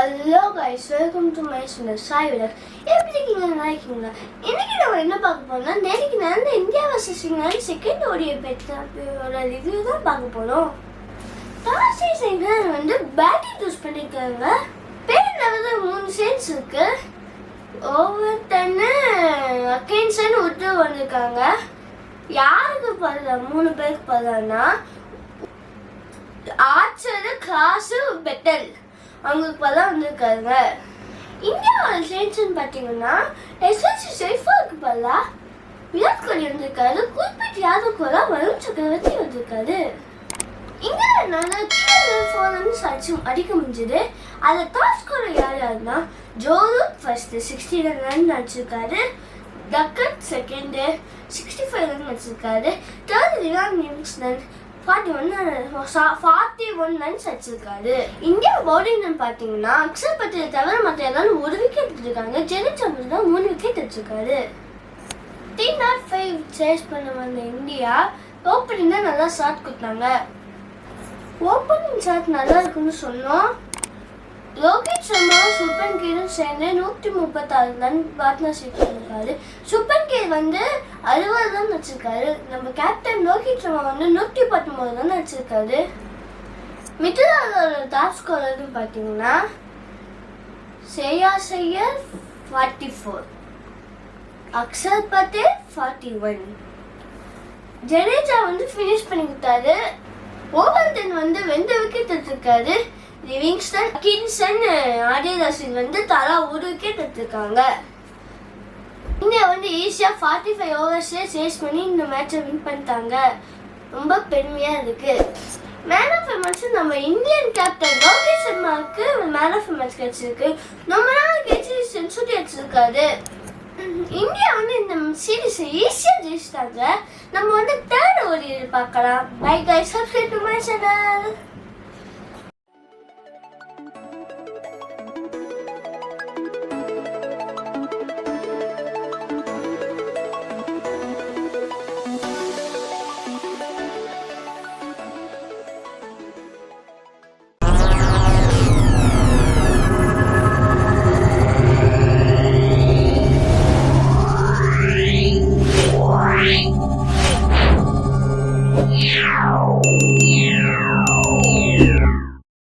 Hello guys, welcome to my channel Sai vlog. எப்படி இருக்கீங்க? நல்லா இருக்கீங்களா? இன்னைக்கு நம்ம என்ன பார்க்க போறோம்னா, நேற்றுக்கு நடந்த India versus England second ODI பெற்றோட ரிவ்யூ தான் பார்க்க போறோம். டாஸ் இங்கிலாந்து வந்து பேட்டிங் சூஸ் பண்ணிருக்காங்க. பேர் வந்து 3 சென்ஸ் இருக்கு. ஓவர் 10 அகேன்சன் விட்டு வந்திருக்காங்க. யாருக்கு பதிலா 3 பேருக்கு பதிலானா ஆர்ச்சர், கிளாஸ், பெட்டல் அவங்களுக்கு பதிலாக வந்திருக்காங்க. இந்தியாவோட சென்ஸ்ன்னு பார்த்தீங்கன்னா எஸ்எஸ்சி சைஃபாவுக்கு பதிலாக விராட் கோலி வந்திருக்காரு. குல்பீத் யாதவ் கூட வருண் சக்கரவர்த்தி வந்திருக்காரு. இந்தியாவினால 4 ரன்ஸ் அடிக்க முடிஞ்சது. அதில் டாப் ஸ்கோரர் யாருன்னா ஜோ ரூட் ஃபர்ஸ்ட் 69 ரன் அடிச்சிருக்காரு. டக்கட் செகண்ட் 65 ரன் அடிச்சிருக்காரு. தேர்ட் ரியான் லிவிங்ஸ்டன் 41 ரன்ஸ் அடிச்சிருக்காரு. இந்தியா பவுலிங் பார்த்தீங்கன்னா அக்ஷர் பட்டேல் தவிர மற்ற எல்லாரும் 1 விக்கெட் எடுத்திருக்காங்க. ஜெனித் தான் 3 விக்கெட் எடுத்திருக்காரு. 305 சேஸ் பண்ண வந்த இந்தியா ஓப்பனிங் தான் நல்லா ஷாட் கொடுத்தாங்க. ஓப்பனிங் ஷாட் நல்லா இருக்குன்னு சொன்னோம். லோகேஷ் சர்மாவும் சுப்மன் கில்லும் சேர்ந்து 136 ரன் பார்ட்னர்ஷிப் பண்ணிருக்காரு. சுப்மன் கில் வந்து 60 ரன் வச்சிருக்காரு. நம்ம கேப்டன் லோகேஷ் சர்மா வந்து 119 ரன் வச்சிருக்காரு. மிடில் ஆர்டரோட டாப் ஸ்கோரர்னு பார்த்தீங்கன்னா ஸ்ரேயாஸ் ஐயர் 44, அக்ஷர் பட்டேல் 41. ஜடேஜா வந்து ஃபினிஷ் பண்ணி கொடுத்தாரு. ஓவர் 10 வந்து 2 விக்கெட் எடுத்திருக்காரு. லிவிங்ஸ்டன், கின்சன், ஆடியதாசின் வந்து தலா 1 விக்கெட் எடுத்திருக்காங்க. இந்தியா வந்து ஈஸியாக 45 ஓவர்ஸே சேஸ் பண்ணி இந்த மேட்சை வின் பண்ணிட்டாங்க. ரொம்ப பெருமையாக இருக்கு. மேன் ஆஃப் த மேட்ச் நம்ம இந்தியன் கேப்டன் லோகேஷ் சர்மாவுக்கு மேன் ஆஃப் த மேட்ச் கிடைச்சிருக்கு. ரொம்ப நாள் கழிச்சு செஞ்சுரி அடிச்சிருக்காரு. இந்தியா வந்து இந்த சீரீஸை ஈஸியாக ஜெயிச்சிட்டாங்க. நம்ம வந்து தேர்ட் ஓடிஐ பார்க்கலாம். Bye guys, subscribe to my channel.